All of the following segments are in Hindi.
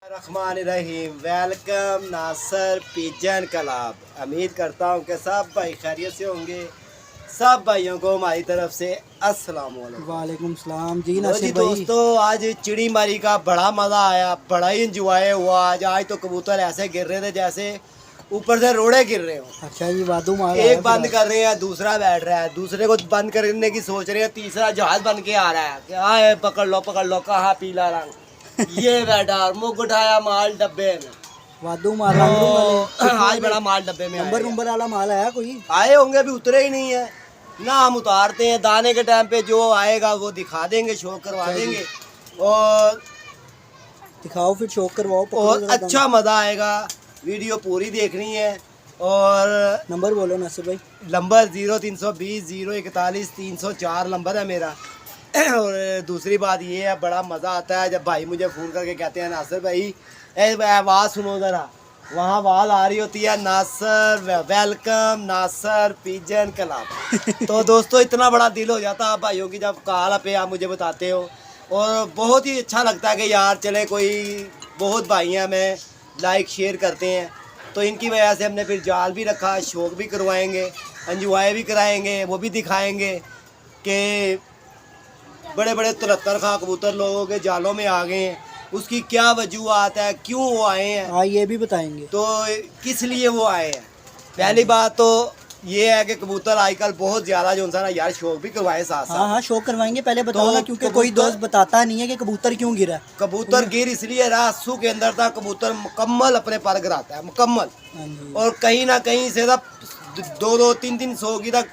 रहीम। वेलकम नासर पिजन क्लब। उम्मीद करता हूँ कि सब भाई खैरियत से होंगे। सब भाइयों को हमारी तरफ से अस्सलाम वालेकुम सलाम जी। जी नासिर भाई, दोस्तों, आज चिड़ी मारी का बड़ा मज़ा आया, बड़ा ही इंजॉय हुआ। आज तो कबूतर ऐसे गिर रहे थे जैसे ऊपर से रोड़े गिर रहे हो। अच्छा जी, वादू मार एक बंद कर रहे हैं, दूसरा बैठ रहा है, दूसरे को बंद करने की सोच रहे हैं, तीसरा जहाज बन के आ रहा है। क्या है, पकड़ लो, कहाँ पीला रंग ये बैठा और मुख उठाया माल डब्बे में। वादू मार रंगरूं वाले। आज बड़ा माल डब्बे में नंबर नंबर वाला माल आया कोई? आए होंगे, अभी उतरे ही नहीं है ना। हम उतारते हैं दाने के टाइम पे, जो आएगा वो दिखा देंगे, शो करवा देंगे और दिखाओ फिर शौक करवाओ। और अच्छा मज़ा आएगा। वीडियो पूरी देखनी है। और नंबर बोलो नासिर भाई। नंबर 0320 041 304 नंबर है मेरा। और दूसरी बात ये है, बड़ा मज़ा आता है जब भाई मुझे फ़ोन करके कहते हैं नासिर भाई आवाज़ सुनो ज़रा, वहाँ आवाज़ आ रही होती है नासर वेलकम नासर पिजन क्लब। तो दोस्तों, इतना बड़ा दिल हो जाता है भाइयों की जब कॉल पे आप मुझे बताते हो, और बहुत ही अच्छा लगता है कि यार चले कोई बहुत भाई हैं हमें लाइक शेयर करते हैं। तो इनकी वजह से हमने फिर जाल भी रखा, शौक भी करवाएंगे, एंजॉय भी कराएंगे, वो भी दिखाएंगे कि बड़े बड़े 73 खां कबूतर लोगों के जालों में आ गए हैं, उसकी क्या वजूहत है, क्यों वो आए हैं, हाँ ये भी बताएंगे तो किस लिए वो आए हैं। पहली बात तो ये है कि कबूतर आजकल बहुत ज़्यादा जो ना यार शौक भी करवाए साथ साथ। हाँ शौक करवाएंगे। पहले बताओ ना, क्योंकि कोई दोस्त बताता नहीं है कि कबूतर क्यों गिरा। कबूतर गिर इसलिए रहा, आंसू के अंदर था, कबूतर मुकम्मल अपने पर गिराता है, मुकम्मल। हाँ जी। और कहीं ना कहीं से दो तीन सौ की तक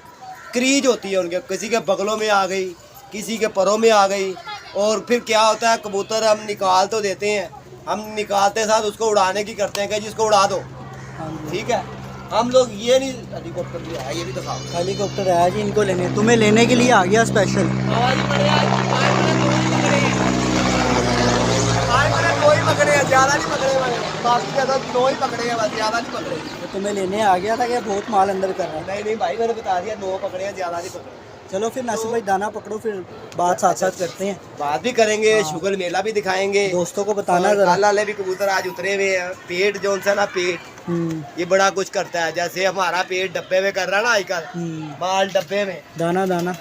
क्रीज होती है उनके, किसी के बगलों में आ गई, किसी के परों में आ गई। और फिर क्या होता है, कबूतर हम निकाल तो देते हैं, हम निकालते साथ उसको उड़ाने की करते हैं कि जिसको उड़ा दो, ठीक है। हम लोग ये नहीं, हेलीकॉप्टर भी आया, ये भी दिखाओ। हेलीकॉप्टर आया जी इनको लेने, तुम्हें लेने के लिए आ गया स्पेशल। कोई पकड़े हैं, ज़्यादा नहीं पकड़े मैंने, बाकी ज़्यादा 9 ही पकड़े हैं, बस ज़्यादा नहीं पकड़े। तो तुम्हें लेने आ गया था कि बहुत माल अंदर कर रहा है? नहीं भाई, मैंने बता दिया 9 पकड़े हैं, ज़्यादा नहीं पकड़े। चलो फिर नासिर भाई दाना पकड़ो, फिर बात साथ साथ करते हैं। बात भी करेंगे, शुगर मेला भी दिखाएंगे, दोस्तों को बताना और जरा। काला वाले भी कबूतर आज उतरे हुए हैं। पेट जो सा ना, पेट ये बड़ा कुछ करता है, जैसे हमारा पेट डब्बे में कर रहा है ना आजकल, माल डब्बे में दाना दाना।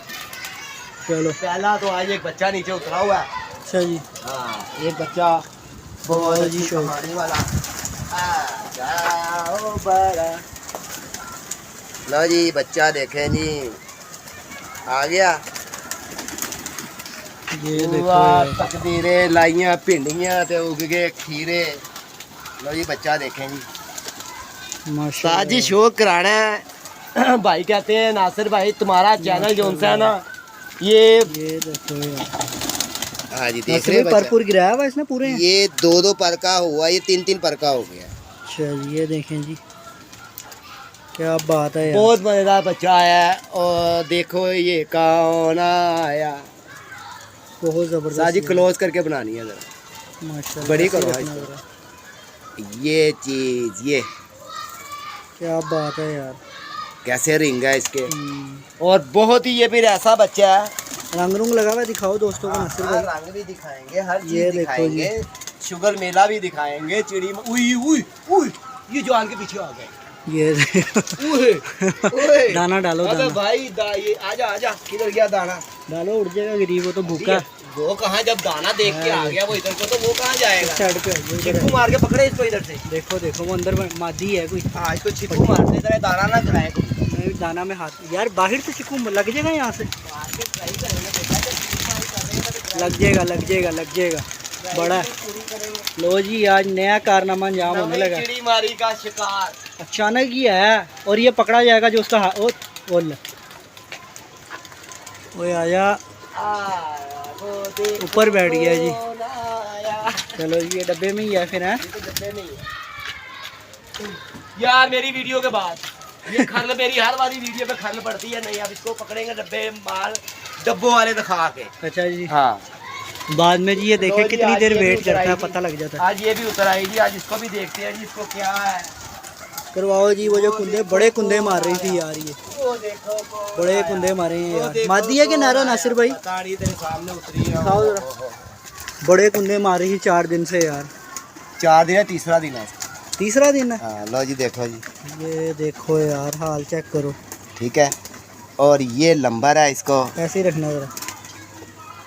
चलो पहला तो आज एक बच्चा नीचे उतरा हुआ है। अच्छा जी। हाँ, एक बच्चा बहुत जी अच्छी शौक कहानी वाला। जाओ बड़ा लो जी, बच्चा देखें जी, आ गया। ये देखो तकदीरे लाइया भिंडियां ते उग गए खीरे। लो जी, बच्चा देखें जी, माशाल्लाह। साजी शौक कराना है। भाई कहते हैं नासिर भाई तुम्हारा चैनल जो है ना, ये देखो यार। हाँ जी, देख रहे हैं भरपूर गिराया हुआ इसने पूरे। ये 2 पर का हुआ, ये 3 पर का हो गया। अच्छा जी, ये देखें जी, क्या बात है यार। बहुत मजेदार बच्चा आया है। और देखो ये कौन आया, बहुत जबरदस्त। साजी क्लोज करके बनानी है जरा, माशाल्लाह। बड़ी करो रखना इसको। जरा। ये चीज, ये क्या बात है यार। कैसे रिंग है इसके। और बहुत ही ये फिर ऐसा बच्चा है, रंग रुंग लगा हुआ है, दिखाओ दोस्तों को नासिर भाई। रंग भी दिखाएंगे, हर ये चीज देखो दिखाएंगे, शुगर मेला भी दिखाएंगे, चिड़ी उई उई उई, ये जाल के पीछे आ गए। ये ओए दाना डालो। अबे दाना भाई ये आजा आजा, किधर गया दाना? डालो, उड़ जाएगा गरीब, वो तो भूखा। वो कहाँ, जब दाना देख के आ गया वो इधर को, तो वो कहाँ जाएगा? साइड पे आइए, इधर छिक्कू मार के पकड़े इसको इधर से। देखो देखो, वो अंदर मादी है कोई। हाँ, इसको छिक्कू मारते तरह दाना ना खिलाए को। मैं दाना में हाथ, यार बाहर से चिकू लग जाएगा यहाँ से। लग जाएगा लग जाएगा लग जाएगा, बड़ा है। लो जी, आज नया कारनामा अंजाम होने लगा। चिड़ी मारी का शिकार अचानक ही है, और ये पकड़ा जाएगा जो उसका ओए आया, ऊपर बैठ गया जी। चलो जी, ये डब्बे में ही है फिर है। यार मेरी वीडियो के बाद ये खरल, मेरी हर वाली वीडियो पे खरल पड़ती है नहीं। अब इसको पकड़ेंगे डब्बे माल, डब्बों वाले दिखा के। अच्छा जी, हाँ, बाद में जी ये देखे जी, कितनी आज देर ये भी वेट उतर करता है, आएगी। पता लग जाता है। आज ये भी उतर आएगी, आज इसको भी देखते हैं जी, इसको क्या है। करवाओ जी। वो जो कुंदे, बड़े कुंदे मार रही थी यार, ये वो देखो बड़े कुंदे मारे हैं यार। मादी है कि नारा नासिर भाई? पता नहीं, तेरे सामने उतरी है। खाओ जरा। बड़े कुंदे मार रही थी 4 दिन से यार। 4 दिन है, तीसरा दिन है। तीसरा दिन है। हाँ लो जी देखो जी, ये देखो यार, हाल चेक करो। ठीक है। और ये नंबर है, इसको ऐसे ही रखना जरा,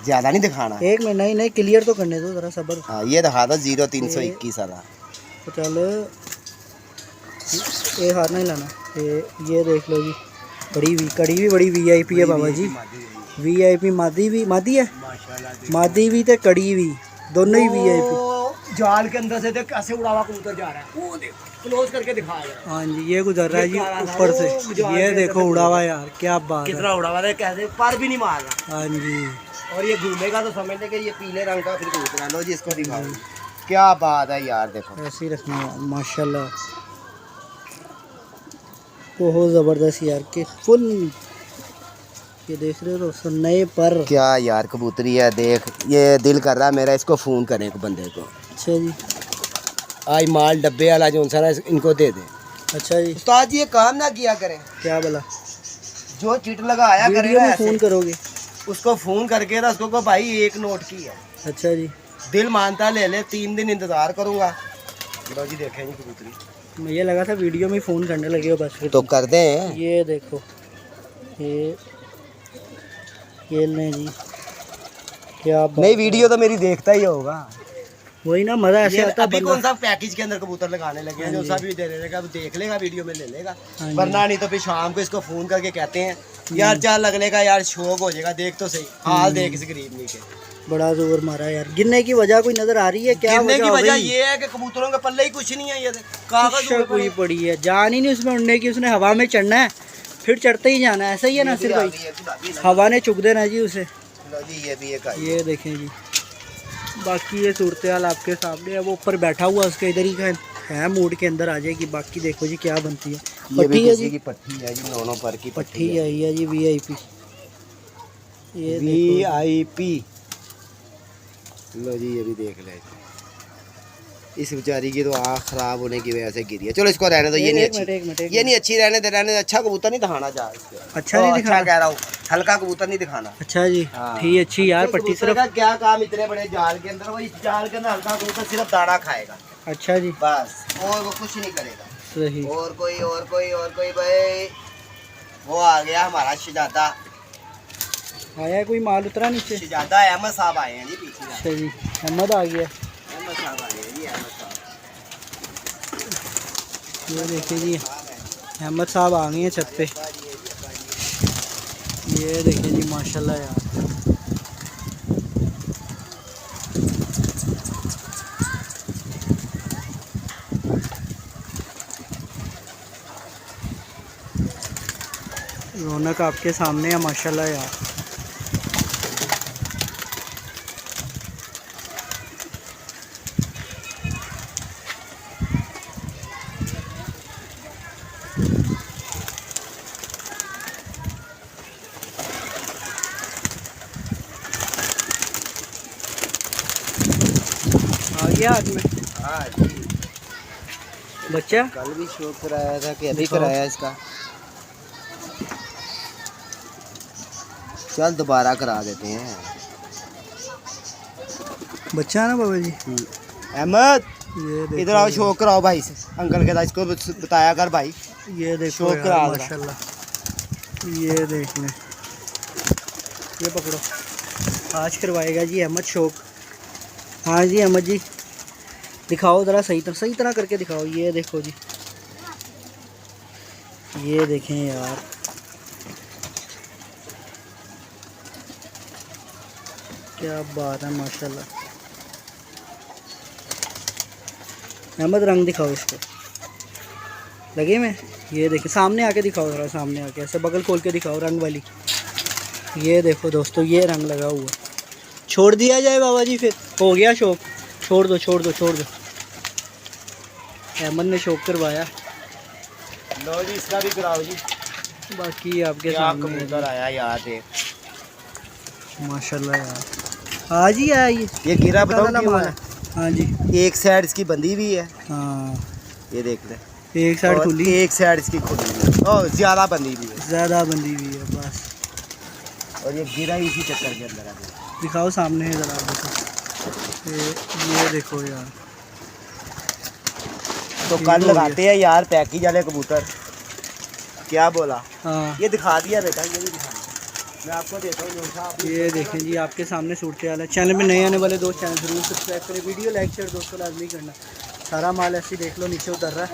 ज़्यादा नहीं दिखाना। एक मिनट, नहीं नहीं क्लियर तो करने दो जरा, सब्र। हाँ ये दिखा दो 0321 वाला। तो चल ये हाथ नहीं लाना। ये देख लो जी, कड़ी भी बड़ी VIP है बाबा जी। VIP मादी है, मादी भी ते कड़ी भी, दोनों ही VIP। जाल के अंदर से देख कैसे उड़ा हुआ कबूतर जा रहा है, वो देख क्लोज करके दिखा यार। हाँ जी, ये गुजर रहा है जी ऊपर से, ये देखो उड़ा हुआ यार, क्या बात है। कितना उड़ा हुआ है, कैसे पर भी नहीं मार रहा। हाँ जी, और ये घूमेगा तो समझ लेंगे ये पीले रंग का फिर कबूतर है। लो जी इसको दिखाओ, क्या बात है यार, देखो ऐसे ही रखना है माशाल्लाह, बहुत ज़बरदस्त यार के फुल। ये देख रहे हो दोस्तों, नए पर। क्या यार कबूतरी है, देख ये दिल कर रहा है मेरा इसको फ़ोन करने को बंदे को। अच्छा जी, आज माल डब्बे वाला जो सा इनको दे दे। अच्छा जी, उस्ताद जी ये काम ना किया करें, क्या बोला? जो चिट लगाया वीडियो करेगा में ऐसे, फ़ोन करोगे? उसको फ़ोन करके ना उसको कहो भाई एक नोट की है, अच्छा जी, दिल मानता ले ले, 3 दिन इंतज़ार करूँगा। लो जी देखें जी कबूतरी, मुझे लगा था वीडियो में फ़ोन करने लगे हो बस फिर। तो कर दें। ये देखो, ये लें जी, क्या बात नहीं है। वीडियो तो मेरी देखता ही होगा। वही ना, मज़ा ऐसे आता है। अभी कौन सा पैकेज के अंदर कबूतर लगाने लगे हैं, जो सा भी दे देगा तो देख लेगा, वीडियो में ले लेगा। हाँ जी। वरना नहीं तो फिर शाम को इसको फ़ोन करके कहते हैं यार चार लगने का यार शौक हो जाएगा, देख तो सही हाल देख इस गरीब नी के। बड़ा जोर मारा यार, गिरने की वजह कोई नज़र आ रही है क्या? गिरने की हो वजह गई? ये है कि कबूतरों के पल्ले ही कुछ नहीं है, ये कागज शक हुई पड़ी है, जान ही नहीं उसमें उड़ने की, उसने हवा में चढ़ना है फिर चढ़ते ही जाना है, ऐसा ही है नासिर भाई, हवा ने चुक देना जी उसे। ये भी एक आई। ये देखें जी, बाकी ये सूरत हाल आपके सामने है। वो ऊपर बैठा हुआ, उसके इधर ही का है, मूड के अंदर आ जाएगी। बाकी देखो जी क्या बनती है। ये भी पट्टी है किसी जी, की पट्टी है जी, दोनों पर की पट्टी आई है जी VIP। ये VIP। लो जी ये भी देख ले, इस बेचारी की तो आँख खराब होने की वजह से गिरी है। चलो इसको रहने दो, ये नहीं अच्छी, ये नहीं अच्छी, रहने दे। अच्छा कबूतर नहीं दिखाना जा इसके। अच्छा नहीं दिखाना, कह रहा हूँ, हल्का कबूतर नहीं दिखाना। अच्छा जी, ठीक अच्छी यार पट्टी कबूतर सिर्फ। का क्या काम इतने बड़े जाल के अंदर, वो इस जाल के अंदर हल्का कबूतर सिर्फ दाना खाएगा अच्छा जी, बस, और वो कुछ नहीं करेगा। सही। और कोई भाई, वो आ गया हमारा शहजादा। आया कोई माल उतरा नीचे? शहजादा अहमद साहब आए हैं जी पीछे। अच्छा जी, अहमद आ गया। अहमद साहब आए हैं जी, अहमद साहब। ये देखिए जी, अहमद साहब आ गए हैं छत पे। ये देखिए जी माशाल्लाह यार, रौनक आपके सामने है माशाल्लाह यार। आ गया हाथ में हाँ जी, बच्चा। कल भी शौक कराया था कि अभी दिखाओ। कराया इसका, चल दोबारा करा देते हैं। बच्चा है ना बाबा जी। अहमद ये देखो, इधर आओ, शौक कराओ भाई से, अंकल के साथ इसको बताया कर भाई। ये देखो शौक यार, करा दो। माशाल्लाह। ये देख लें, ये पकड़ो, आज करवाएगा जी अहमद शौक। हाँ जी अहमद जी, दिखाओ ज़रा सही तरह करके दिखाओ। ये देखो जी, ये देखें यार, क्या बात है माशाल्लाह। अहमद रंग दिखाओ इसको, लगे में। ये देखिए सामने आके दिखाओ, ज़रा सामने आके ऐसे बगल खोल के दिखाओ रंग वाली। ये देखो दोस्तों, ये रंग लगा हुआ, छोड़ दिया जाए बाबा जी, फिर हो गया शौक। छोड़ दो। अहमद ने शौक करवाया। लो जी इसका भी कराओ जी। बाकी आपके क्या सामने कबूतर आया यार, देख माशाल्लाह यार, आज ही आया ये गिरा, बताओ वाला क्यों माल है? है। हाँ जी, एक साइड इसकी बंदी हुई है, हाँ, ये देख ले, एक साइड और खुली, एक साइड इसकी खुली हुई है, और ज्यादा बंदी हुई है, ज़्यादा बंधी हुई है बस। और ये गिरा ही इसी चक्कर के अंदर है। दिखाओ सामने है ज़रा, देखो ये देखो यार, तो ये कल तो हो लगाते हैं यार पैकेज वाले कबूतर। क्या बोला? हाँ ये दिखा दिया बेटा, ये भी दिखा दिया। मैं आपको देता हूँ जोन साहब। ये देखें जी, आपके सामने सूरत हाल है। चैनल में नए आने वाले दोस्त चैनल जरूर सब्सक्राइब करें, वीडियो लाइक शेयर दोस्तों लाजमी करना। सारा माल ऐसे ही देख लो नीचे उतर रहा है।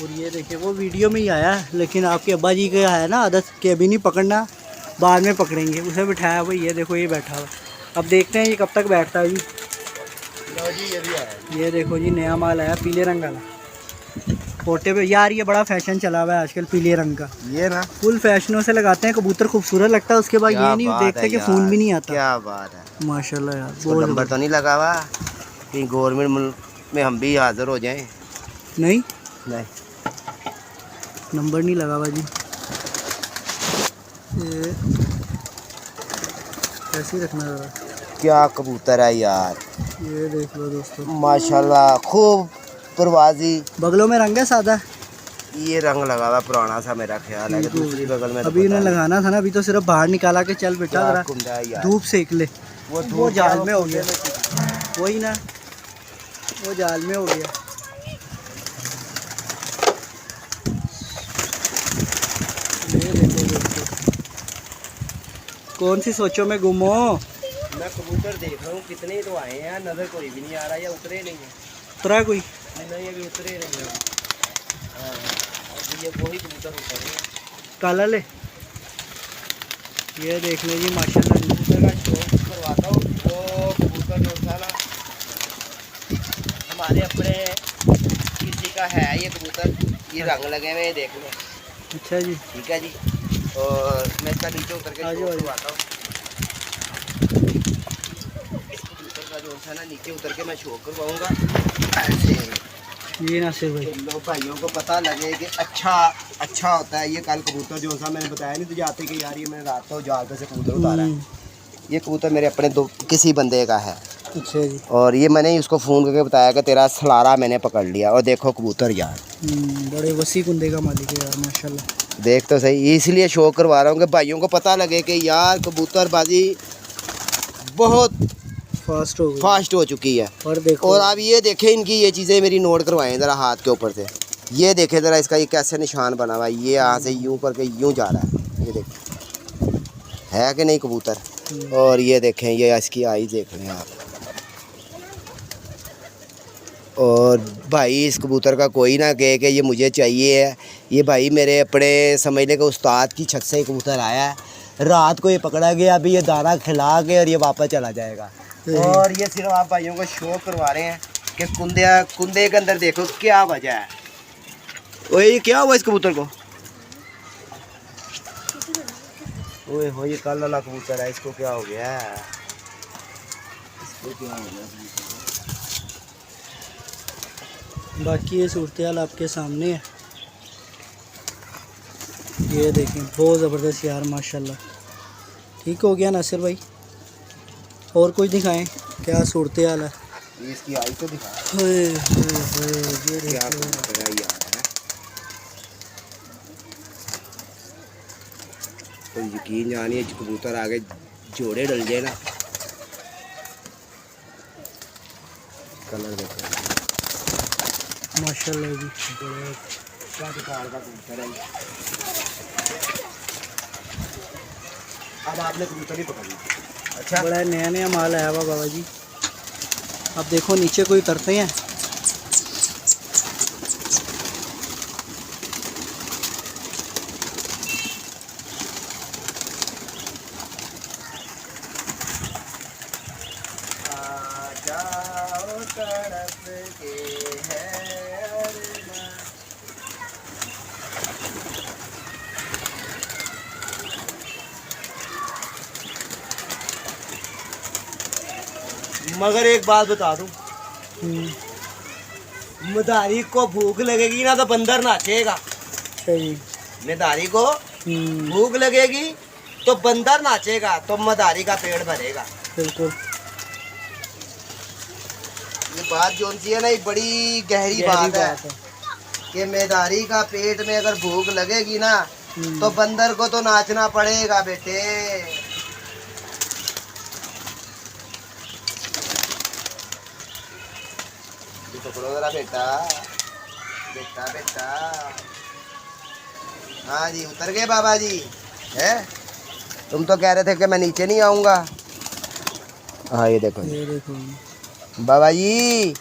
और ये देखिए वो वीडियो में ही आया है, लेकिन आपके अब्बा जी का है ना आदत कि अभी नहीं पकड़ना, बाद में पकड़ेंगे। उसे बिठाया हुआ, ये देखो ये बैठा हुआ। अब देखते हैं ये कब तक बैठता है जी। लो जी ये भी आया। ये देखो जी नया माल आया पीले रंग वाला पोटे पे। यार ये बड़ा फैशन चला हुआ है आजकल पीले रंग का, ये ना फुल फैशनों से लगाते हैं, कबूतर खूबसूरत लगता है। उसके बाद क्या ये नहीं बात देखते है कि यार, खून भी नहीं आता। क्या बात है। माशाल्लाह यार इसको बहुत नंबर तो नहीं लगा हुआ कहीं गवर्नमेंट मुल्क में हम भी हाजिर हो जाएं? नहीं नहीं। नंबर नहीं लगा हुआ जी। ये ऐसे ही रखना जरा। क्या कबूतर है यार, ये देख लो दोस्तों, माशाल्लाह खूब परवाजी। बगलों में रंग है सादा। ये रंग लगा हुआ पुराना सा मेरा ख्याल है कि दूसरी बगल में तो अभी पता उन्हें नहीं। लगाना था ना, अभी तो सिर्फ बाहर निकाला के चल बेटा क्या जरा कुंदा है यार। धूप सेक ले। वो वो जाल में हो कुंदे गया, वही ना वो जाल में हो गया। ये देखो दोस्तों, कौन सी सोचों में गुम हो। मैं कबूतर देख रहा हूँ कितने तो आए हैं, नजर कोई भी नहीं आ रहा, या उतरे नहीं है। उतरा कोई नहीं अभी उतरे नहीं है। हाँ, अभी ये वही कबूतर उतर रहे हैं। काला ले। ये देख लो जी माशाल्लाह। कबूतर का शौक करवाता हूँ। वो कबूतर जो था ना हमारे अपने किसी का है ये कबूतर, ये रंग लगे हुए हैं, देख लो। अच्छा जी, ठीक है जी। और मैं इसका नीचे उतर के आ जाओ, शौक आ जाओ। करवाता हूँ। इस कबूतर का जो था ना नीचे उतर के मैं शौक करवाऊँगा ऐसे। ये नासिर भाई। तो लोग भाइयों को पता लगे कि अच्छा होता है। ये कल कबूतर जो सा मैंने बताया नहीं तुझे आते कि यार ये मैंने रात को जाल पे से कबूतर उतारा है। ये कबूतर मेरे अपने दो किसी बंदे का है। अच्छा जी। और ये मैंने उसको फ़ोन करके बताया कि तेरा सलारा मैंने पकड़ लिया। और देखो कबूतर यार, बड़े वसी कुंदे का मालिक है यार माशाल्लाह। देख तो सही, इसलिए शौक करवा रहा हूँ कि भाइयों को पता लगे कि यार कबूतरबाजी बहुत फास्ट हो गई। फास्ट हो चुकी है। और देखो, और आप ये देखें इनकी ये चीज़ें मेरी नोट करवाएं ज़रा हाथ के ऊपर से। ये देखें ज़रा इसका ये कैसे निशान बना हुआ है। ये यहाँ से यूं करके यूं जा रहा है, ये देखें है कि नहीं कबूतर। और ये देखें ये इसकी आईज देख रहे हैं आप। और भाई इस कबूतर का कोई ना कहे कि ये मुझे चाहिए है। ये भाई मेरे अपने समझ ले कि उस्ताद की छत से ही कबूतर आया है। रात को ये पकड़ा गया, अभी ये दाना खिला के और ये वापस चला जाएगा। और ये सिर्फ आप भाइयों को शो करवा रहे हैं कि कुंदे के अंदर देखो क्या वजह है। ओए ये क्या हुआ इस कबूतर को? ओए हो ये कल वाला कबूतर है, इसको क्या हो गया? इसको क्या हो गया? बाकी ये सूरत हाल आपके सामने है। ये देखें बहुत ज़बरदस्त यार माशाल्लाह। ठीक हो गया नासिर भाई, और कुछ दिखाएं क्या सूरत हाल है। ये इसकी आई तो दिखा। ये क्या देखो। कबूतर है यार, कोई यकीन जानिए कबूतर आगे जोड़े डल जाए ना। कलर देखो माशाल्लाह जी, क्या प्रकार का कबूतर है। अब आपने कबूतर ही पकड़ लिया। अच्छा बड़ा नया नया माल आया हुआ बाबा जी। अब देखो नीचे कोई उतरते हैं। मगर एक बात बता दूं, मदारी को भूख लगेगी ना तो बंदर नाचेगा। सही। मदारी को भूख लगेगी तो बंदर नाचेगा, तो मदारी का पेट भरेगा। बिल्कुल। ये बात जो सी है ना, ये बड़ी गहरी बात है कि मेदारी का पेट में अगर भूख लगेगी ना तो बंदर को तो नाचना पड़ेगा बेटे। ये पकड़ो जरा बेटा। बेटा बेटा। हाँ जी उतर गए बाबा जी है। तुम तो कह रहे थे कि मैं नीचे नहीं आऊँगा। हाँ ये देखो ये देखो बाबा जी,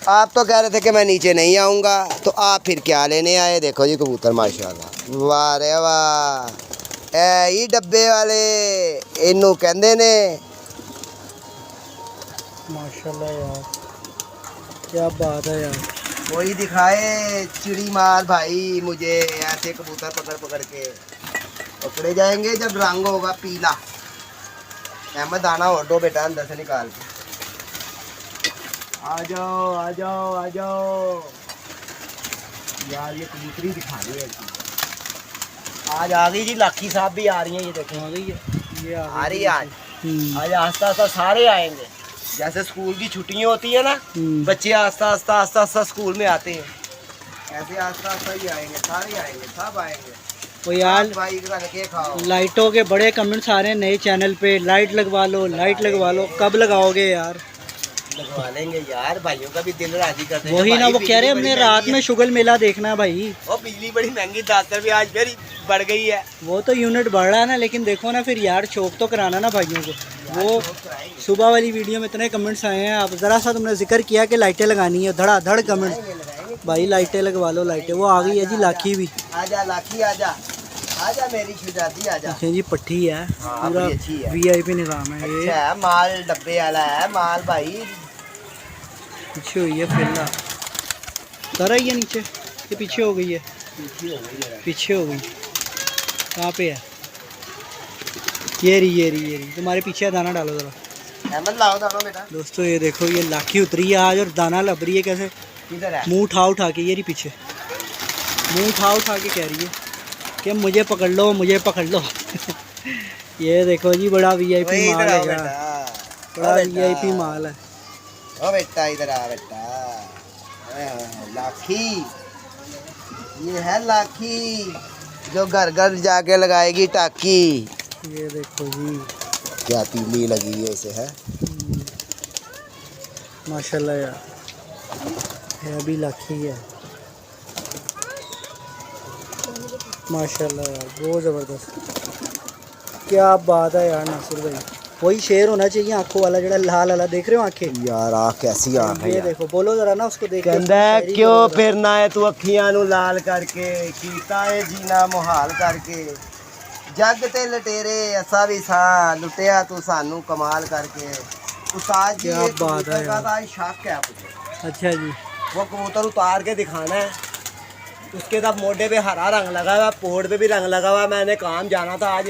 आप तो कह रहे थे कि मैं नीचे नहीं आऊँगा, तो आप फिर क्या लेने आए। देखो जी कबूतर माशाल्लाह, वाह रे वाह। ए ही डब्बे वाले इनू कहंदे ने। माशाल्लाह यार, क्या बात है यार। कोई दिखाए चिड़ी मार भाई मुझे, ऐसे कबूतर पकड़ पकड़ के पकड़े जाएंगे जब रंग होगा पीला। अहमद दाना और दो बेटा अंदर से निकाल के। आ जाओ आ जाओ आ जाओ यार, ये कबूतरी दिखा रही है। आज आ गई जी, लाखी साहब भी आ रही हैं, ये देखो आ गई है, ये आ रही है आज। आज आस्ता आस्ता सारे आएंगे, जैसे स्कूल की छुट्टियां होती है ना, बच्चे आस्ता आस्ता आस्ता आस्ता स्कूल में आते हैं, ऐसे आस्ता आस्ता ही आएंगे, सारे आएंगे, सब आएंगे। वो यार भाई के खाओ। लाइटों के बड़े कमेंट्स आ रहे हैं नए चैनल पे, लाइट लगवा लो लाइट लगवा लो, कब लगाओगे यार। लगवा लेंगे यार, भाइयों का भी दिल राजी करते हैं। वही ना, वो कह रहे हैं हमने रात में शुगल मेला देखना है भाई। वो बिजली बड़ी महंगी, 10 भी आज फिर बढ़ गई है। वो तो यूनिट बढ़ रहा है ना, लेकिन देखो ना फिर यार, शौक तो कराना ना भाइयों को। वो सुबह वाली वीडियो में इतने कमेंट्स आए हैं, आप ज़रा सा तुमने जिक्र किया कि लाइटें लगानी है, धड़ा धड़ कमेंट भाई, लाइटें लगवा लो लाइटें। वो आ गई है जी लाखी भी। आजा लाखी आजा, आजा मेरी शुजाती आजा। अच्छा जी पट्टी है, हाँ, पूरा बड़ी अच्छी है। VIP निज़ाम है ये। अच्छा है, माल डब्बे वाला है माल भाई। पीछे हुई है फिल्ला, कर रही है नीचे, ये पीछे हो गई है, पीछे हो गई। कहाँ पे है, ये रही ये रही ये रही, तुम्हारे पीछे दाना डालो ज़रा। अहमद लाओ दाना बेटा। दोस्तों ये देखो, ये लाखी उतरी है आज और दाना लब रही है कैसे, किधर है? मुंह उठा के, ये रही पीछे, मुंह उठा के कह रही है कि मुझे पकड़ लो मुझे पकड़ लो। ये देखो जी, बड़ा VIP माल है यार, बड़ा VIP माल है। ओ बेटा इधर आ बेटा, लाखी, ये है लाखी जो घर घर जाके लगाएगी टाकी। ये देखो जी, क्या तीली लगी है इसे है। माशाल्लाह यार, है अभी लाखी है माशाल्लाह यार, बहुत ज़बरदस्त। क्या बात है यार नासिर भाई, वही शेर होना चाहिए आंखों वाला, जरा लाल वाला देख रहे हो आंखें यार, आँख कैसी आँख है ये यार। देखो, बोलो जरा ना उसको देख के। कहंदा है क्यों फिरना है तू अखियां नू लाल करके, कीता है जीना मुहाल करके, जग ते लटेरे असा भी सा, लुटिया तू सानू कमाल करके। उस्ताद जी, क्या ये बात है कबूतर का यार। तो आज शक है मुझे। अच्छा जी, वो कबूतर उतार के दिखाना है, उसके साथ मोटे पे हरा रंग लगा हुआ, पोड़ पे भी रंग लगा हुआ। मैंने काम जाना था आज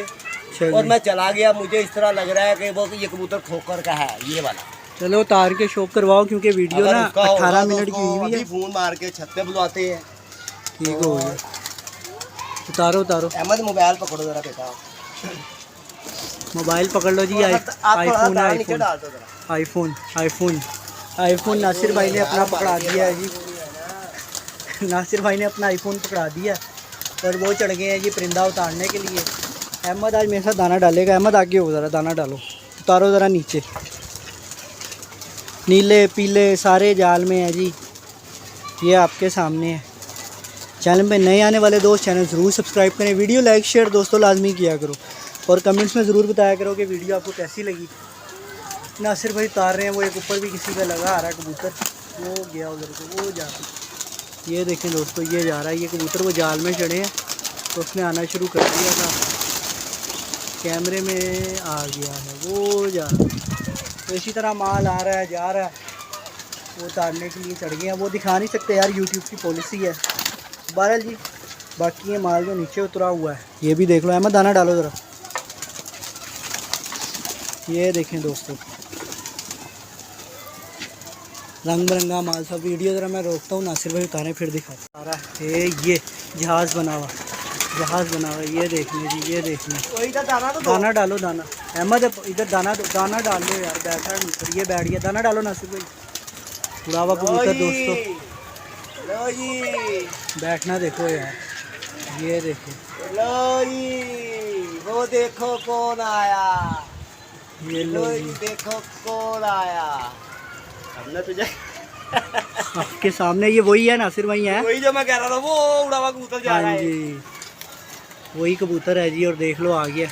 अच्छा और जी। मैं चला गया, मुझे इस तरह लग रहा है कि वो ये कबूतर खोकर का है, ये वाला। चलो तार के शौक करवाओ, क्योंकि वीडियो अगर ना उसका होगा 18 तो मिनट की उसको हुई अभी है। फोन मार के छत पे बुलवाते हैं। ठीक हो गया, उतारो उतारो, अहमद मोबाइल पकड़ो जरा बेटा, मोबाइल पकड़ लो जी। आईफोन है, आईफोन आईफोन आईफोन नासिर भाई ने अपना पकड़ा दिया है जी। नासिर भाई ने अपना आईफोन पकड़ा दिया और वो चढ़ गए हैं जी परिंदा उतारने के लिए। अहमद आज मेरे साथ दाना डालेगा। अहमद आगे हो, ज़रा दाना डालो, उतारो ज़रा नीचे। नीले पीले सारे जाल में है जी, ये आपके सामने है। चैनल पे नए आने वाले दोस्त चैनल ज़रूर सब्सक्राइब करें, वीडियो लाइक शेयर दोस्तों लाजमी किया करो और कमेंट्स में ज़रूर बताया करो कि वीडियो आपको कैसी लगी। नासिर भाई उतार रहे हैं, वो एक ऊपर भी किसी पे लगा आ रहा है कबूतर, वो गया उधर को, वो जा। ये देखें दोस्तों, ये जा रहा है, ये कबूतर वो जाल में चढ़े हैं तो उसने आना शुरू कर दिया था, कैमरे में आ गया है, वो जा रहा है। तो इसी तरह माल आ रहा है जा रहा है, वो उतारने के लिए चढ़ गए हैं। वो दिखा नहीं सकते यार, यूट्यूब की पॉलिसी है। बहरहाल जी, बाकी ये माल जो नीचे उतरा हुआ है ये भी देख लो। अहमद दाना डालो ज़रा, ये देखें दोस्तों, रंग बिरंगा माल सब। वीडियो ज़रा मैं रोकता हूँ, नासिर भाई उतारें फिर दिखाता। आ रहा है ये जहाज़ बना हुआ, जहाज़ बना हुआ, ये देखने जी, ये देखने। दाना डालो दाना, अहमद इधर दाना दाना डाल लो यार, बैठा है ऊपर, ये बैठ गया। दाना डालो नासिर भाई। उड़ावा कबूतर दोस्तों, लो जी बैठना देखो यार, ये देखो, लो जी, वो देखो कौन आया, ये लो लो जी। जी देखो कौन आया। हमने तुझे आपके सामने ये वही है नासिर भाई है, वही जो मैं कह रहा था, वो उड़ा हुआ कबूतर जा रहा हाँ है। जी वही कबूतर है जी। और देख लो आ गया।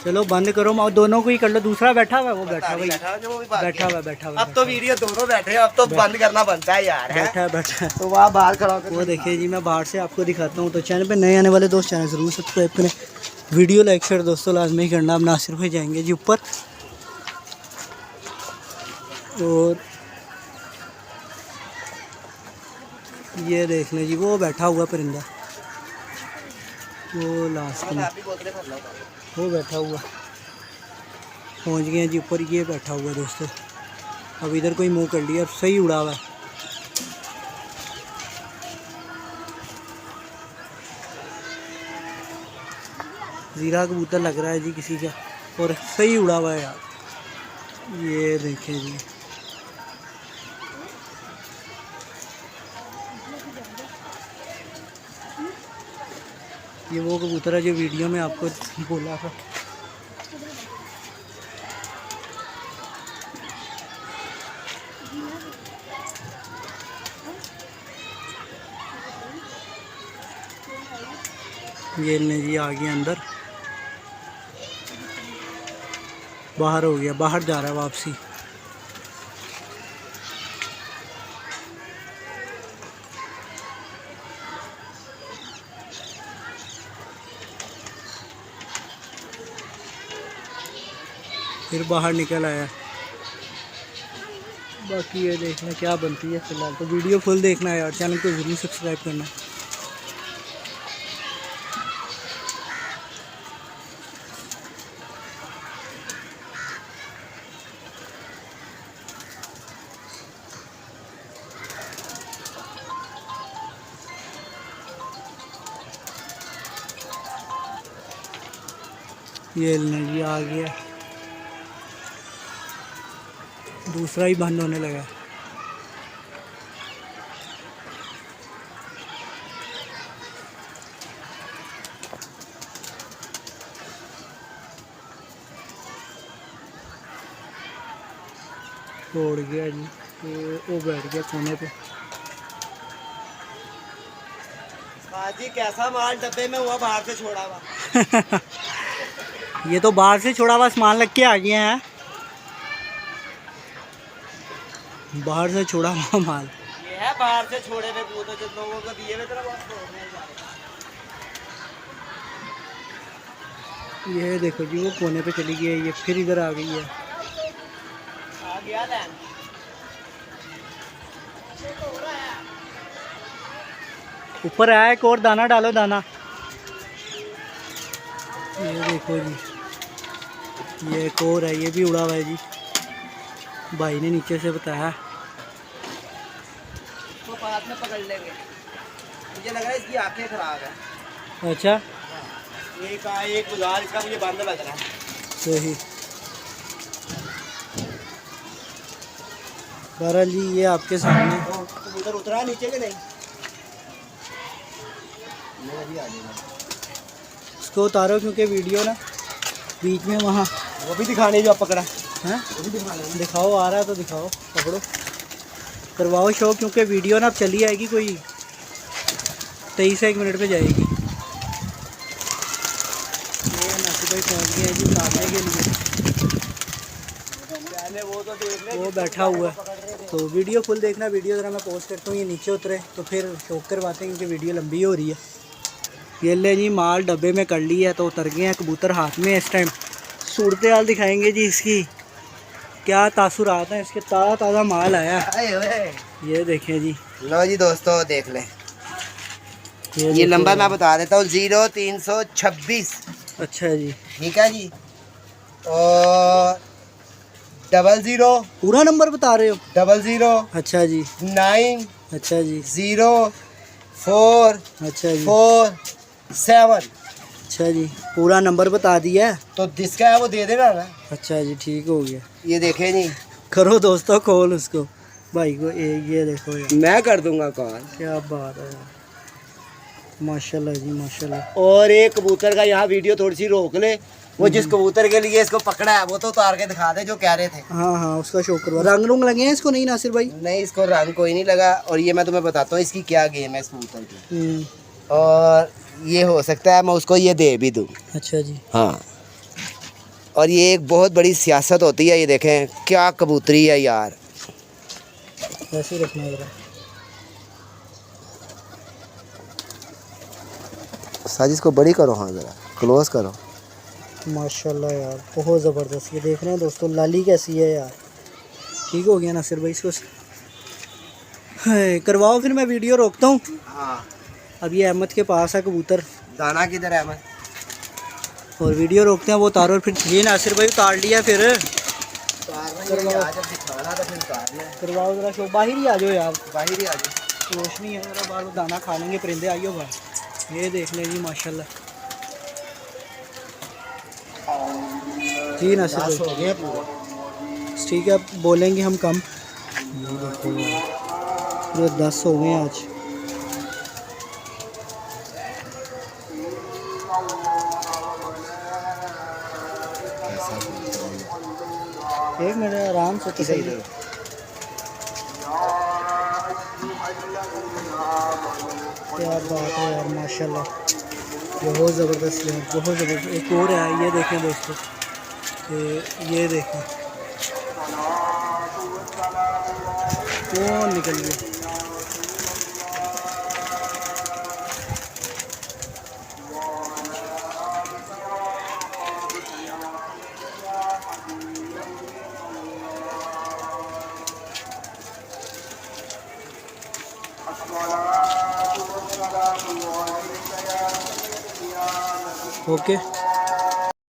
चलो बंद करो, मैं दोनों को ही कर लो। दूसरा बैठा हुआ है, वो बैठा हुआ बैठा हुआ। अब तो वीडियो दोनों बैठे हैं, अब तो बंद करना बनता है यार। बैठा है बैठा है। तो वहाँ बाहर खड़ा होकर वो देखिए जी, मैं बाहर से आपको दिखाता हूँ। तो चैनल पे नए आने वाले दोस्त चैनल ज़रूर सब्सक्राइब करें, वीडियो लाइक शेयर दोस्तों लाजमी ही करना। अब नासिर भाई जाएंगे जी ऊपर, और ये देख लें जी वो बैठा हुआ परिंदा, वो लास्ट में वो बैठा हुआ। पहुंच गए हैं जी ऊपर, ये बैठा हुआ दोस्तों। अब इधर कोई मुंह कर लिया, अब सही उड़ा हुआ है। जीरा कबूतर लग रहा है जी किसी का, और सही उड़ा हुआ है यार। ये देखें जी, ये वो कबूतर है जो वीडियो में आपको बोला था। ये ले जी आ गया अंदर, बाहर हो गया, बाहर जा रहा है वापसी। फिर बाहर निकल आया। बाकी ये देखना क्या बनती है। फिलहाल तो वीडियो फुल देखना है यार, चैनल को ज़रूर सब्सक्राइब करना है। ये नहीं आ गया, दूसरा ही बंद होने लगा। तोड़ गया जी, तो वो बैठ गया कोने पे। जी कैसा माल डब्बे में हुआ, बाहर से छोड़ा हुआ। ये तो बाहर से छोड़ा हुआ सामान लग के आ गए हैं, बाहर से छोड़ा हुआ माल। ये है बाहर से छोड़े हुए कबूतर जो लोगों को दिए हुए थे ना, वो छोड़ने जा रहे। ये देखो जी वो कोने पे चली गई है, ये फिर इधर आ गई है। आ गया लैन। ऊपर आया एक और दाना डालो, दाना। ये देखो जी, ये एक और है, ये भी उड़ा हुआ है जी, भाई ने नीचे से बताया। तो बाद में पकड़ लेंगे, मुझे लग रहा है इसकी आंखें खराब है। अच्छा एक गुजार इसका मुझे बंद लग रहा है। सही। बहरहाल जी ये आपके सामने। कबूतर उतरा नीचे के नहीं, इसको उतारो क्योंकि वीडियो ना बीच में वहाँ वो भी दिखाने जो आप पकड़ा है। वो भी दिखाने। दिखाओ, आ रहा है तो दिखाओ, पकड़ो, करवाओ शो, क्योंकि वीडियो ना अब चली आएगी कोई 23 मिनट पे जाएगी। ये नासिर भाई पहुँच गए हैं जी उतारने के लिए। पहले वो तो देख ले, वो बैठा हुआ है, तो वीडियो फुल देखना। वीडियो ज़रा मैं पोस्ट करता हूँ, ये नीचे उतरे तो फिर शौक करवाते हैं क्योंकि वीडियो लंबी हो रही है। ये ले जी माल डब्बे में कर ली है, तो उतर गए हैं, कबूतर हाथ में इस टाइम। सूरत हाल दिखाएंगे जी इसकी, क्या तासुरात हैं इसके। ताज़ा ताज़ा माल आया है, ये देखें जी। लो जी दोस्तों देख लें, ये नंबर मैं बता देता हूँ, 0326। अच्छा जी, ठीक है जी, और 00 पूरा नंबर बता रहे हो? 00 अच्छा जी, 9 अच्छा जी, 0 4 अच्छा जी, 4 7। अच्छा जी, पूरा नंबर बता दिया है। तो जिसका है वो दे देना ना। अच्छा जी, ठीक हो गया। ये देखें जी, करो दोस्तों कॉल उसको, भाई को। ये देखो यार, मैं कर दूंगा कॉल। क्या बात है यार, माशाल्लाह जी माशाल्लाह। और एक कबूतर का यहाँ वीडियो थोड़ी सी रोक ले, वो जिस कबूतर के लिए इसको पकड़ा है वो तो उतार के दिखा दे जो कह रहे थे। हाँ हाँ, उसका शौक करवा। रंग रुंग लगे हैं इसको नहीं नासिर भाई? नहीं, इसको रंग कोई नहीं लगा। और ये मैं तुम्हें बताता हूँ इसकी क्या गेम है इस कबूतर की। हम्म, और ये हो सकता है मैं उसको ये दे भी दूँ। अच्छा जी। हाँ, और ये एक बहुत बड़ी सियासत होती है। ये देखें क्या कबूतरी है यार। ऐसे ही रखना जरा। साजिश को बड़ी करो, हाँ ज़रा क्लोज करो। माशाल्लाह यार, बहुत ज़बरदस्त। ये देख रहे हैं दोस्तों, लाली कैसी है यार। ठीक हो गया नासिर भाई, इसको करवाओ फिर मैं वीडियो रोकता हूँ। हाँ, अब ये अहमद के पास है कबूतर, दाना किधर है अहमद? और वीडियो रोकते हैं वो उतारो। और फिर ये नासिर भाई उतार लिया फिर करवाओ ज़रा शो। बाहर ही आ जाओ यार, बाहर ही आ जाओ, रोशनी है ज़रा बाहर, दाना खा लेंगे परिंदे। आइयो बाहर। ये देख लें जी माशाल्लाह जी नासिर भाई। हो गया पूरा। ठीक है, अब बोलेंगे हम कम। ये देखो पूरे 10 हो गए आज। एक मिनट आराम से तो सही। क्या बात है यार माशाल्लाह, बहुत ज़बरदस्त है, बहुत ज़बरदस्त। एक और है, ये देखें दोस्तों, ये देखें कौन निकल गया। ओके।